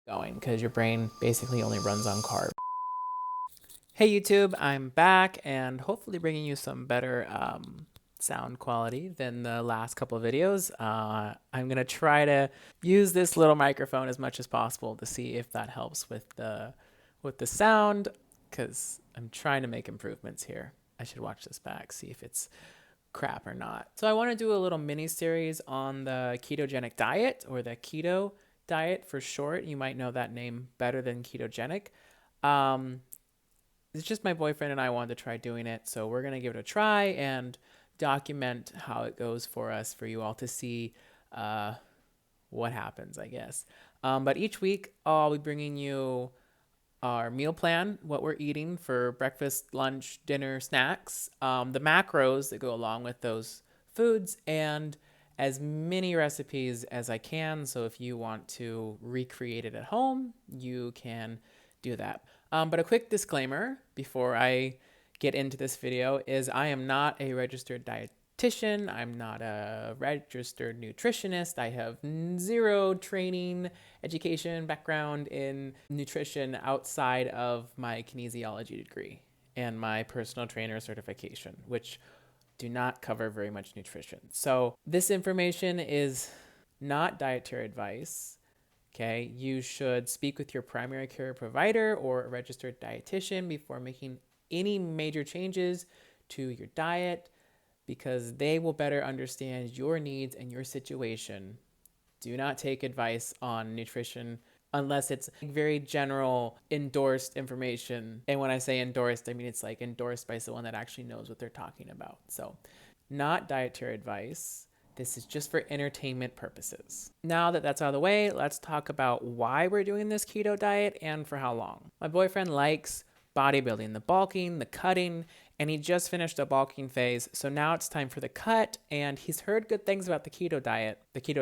going because your brain basically only runs on carb. Hey YouTube, I'm back and hopefully bringing you some better sound quality than the last couple of videos. I'm gonna try to use this little microphone as much as possible to see if that helps with the sound, because I'm trying to make improvements here. I should watch this back, see if it's crap or not. So I want to do a little mini series on the ketogenic diet, or the keto diet for short. You might know that name better than ketogenic. It's just my boyfriend and I wanted to try doing it, so we're gonna give it a try and document how it goes for us, for you all to see what happens, I guess. But each week I'll be bringing you our meal plan, what we're eating for breakfast, lunch, dinner, snacks, the macros that go along with those foods, and as many recipes as I can. So if you want to recreate it at home, you can do that. But a quick disclaimer before I get into this video is I am not a registered dietitian. I'm not a registered nutritionist. I have zero training, education, background in nutrition outside of my kinesiology degree and my personal trainer certification, which do not cover very much nutrition. So this information is not dietary advice. Okay, you should speak with your primary care provider or a registered dietitian before making any major changes to your diet, because they will better understand your needs and your situation. Do not take advice on nutrition unless it's very general endorsed information. And when I say endorsed, I mean it's like endorsed by someone that actually knows what they're talking about. So, not dietary advice. This is just for entertainment purposes. Now that that's out of the way, let's talk about why we're doing this keto diet and for how long. My boyfriend likes bodybuilding, the bulking, the cutting, and he just finished a bulking phase. So now it's time for the cut, and he's heard good things about the keto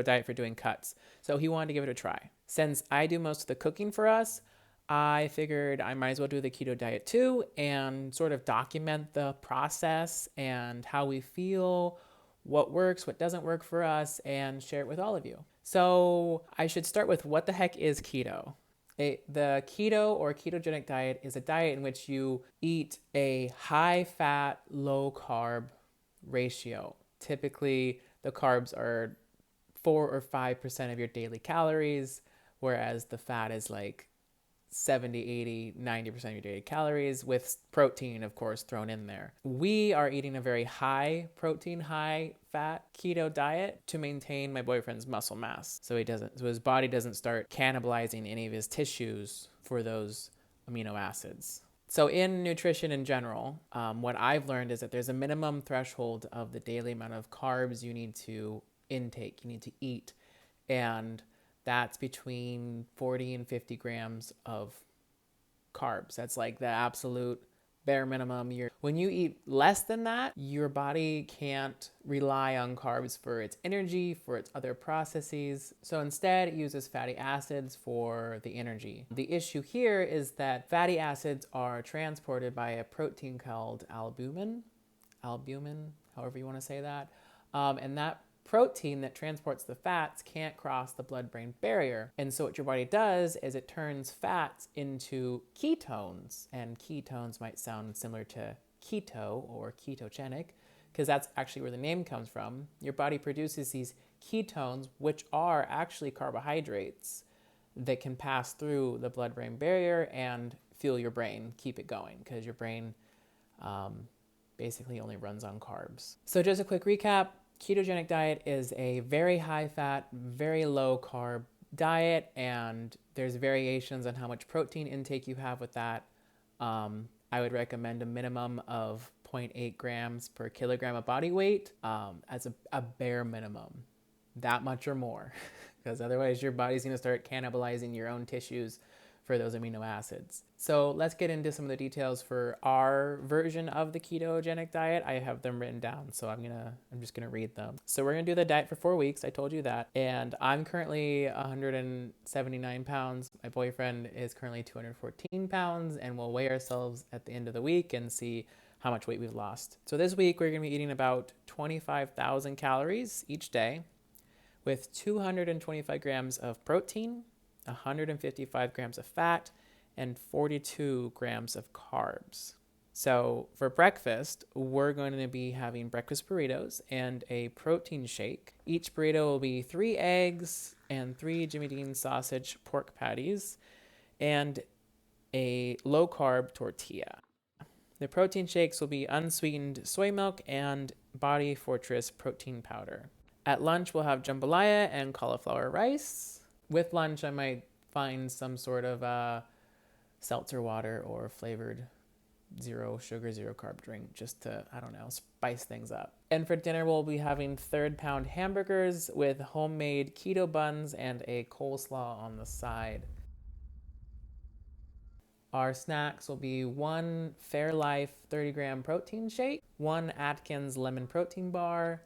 diet for doing cuts. So he wanted to give it a try. Since I do most of the cooking for us, I figured I might as well do the keto diet too and sort of document the process and how we feel, what works, what doesn't work for us, and share it with all of you. So I should start with, what the heck is keto? The keto or ketogenic diet is a diet in which you eat a high fat, low carb ratio. Typically, the carbs are 4 or 5% of your daily calories, whereas the fat is like 70, 80, 90% of your daily calories, with protein, of course, thrown in there. We are eating a very high protein, high fat keto diet to maintain my boyfriend's muscle mass. So his body doesn't start cannibalizing any of his tissues for those amino acids. So in nutrition in general, what I've learned is that there's a minimum threshold of the daily amount of carbs you need to intake, you need to eat. And that's between 40 and 50 grams of carbs. That's like the absolute bare minimum. When you eat less than that, your body can't rely on carbs for its energy, for its other processes. So instead, it uses fatty acids for the energy. The issue here is that fatty acids are transported by a protein called albumin, however you want to say that. And that protein that transports the fats can't cross the blood-brain barrier. And so what your body does is it turns fats into ketones. And ketones might sound similar to keto or ketogenic, because that's actually where the name comes from. Your body produces these ketones, which are actually carbohydrates that can pass through the blood-brain barrier and fuel your brain, keep it going, because your brain basically only runs on carbs. So just a quick recap. Ketogenic diet is a very high fat, very low carb diet, and there's variations on how much protein intake you have with that. I would recommend a minimum of 0.8 grams per kilogram of body weight as a bare minimum, that much or more, because otherwise your body's going to start cannibalizing your own tissues for those amino acids. So let's get into some of the details for our version of the ketogenic diet. I have them written down, so I'm just gonna read them. So we're gonna do the diet for 4 weeks. I told you that, and I'm currently 179 pounds. My boyfriend is currently 214 pounds, and we'll weigh ourselves at the end of the week and see how much weight we've lost. So this week we're gonna be eating about 25,000 calories each day, with 225 grams of protein, 155 grams of fat, and 42 grams of carbs. So for breakfast, we're going to be having breakfast burritos and a protein shake. Each burrito will be 3 eggs and 3 Jimmy Dean sausage pork patties and a low-carb tortilla. The protein shakes will be unsweetened soy milk and Body Fortress protein powder. At lunch, we'll have jambalaya and cauliflower rice. With lunch, I might find some sort of seltzer water or flavored zero sugar, zero carb drink just to, I don't know, spice things up. And for dinner, we'll be having third pound hamburgers with homemade keto buns and a coleslaw on the side. Our snacks will be 1 Fairlife 30-gram protein shake, 1 Atkins lemon protein bar,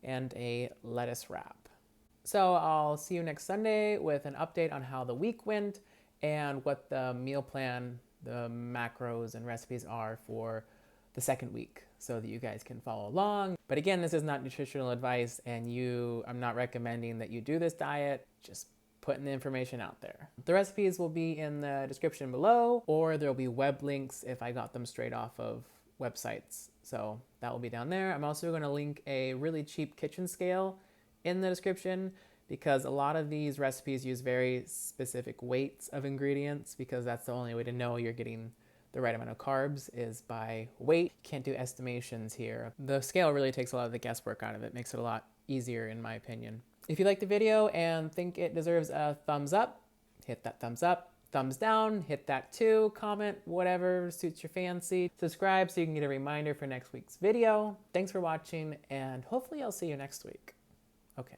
and a lettuce wrap. So I'll see you next Sunday with an update on how the week went and what the meal plan, the macros and recipes are for the second week so that you guys can follow along. But again, this is not nutritional advice, and I'm not recommending that you do this diet, just putting the information out there. The recipes will be in the description below, or there'll be web links if I got them straight off of websites. So that will be down there. I'm also going to link a really cheap kitchen scale in the description, because a lot of these recipes use very specific weights of ingredients, because that's the only way to know you're getting the right amount of carbs is by weight. Can't do estimations here. The scale really takes a lot of the guesswork out of it, makes it a lot easier in my opinion. If you liked the video and think it deserves a thumbs up, hit that thumbs up. Thumbs down, hit that too. Comment, whatever suits your fancy. Subscribe so you can get a reminder for next week's video. Thanks for watching, and hopefully I'll see you next week. Okay.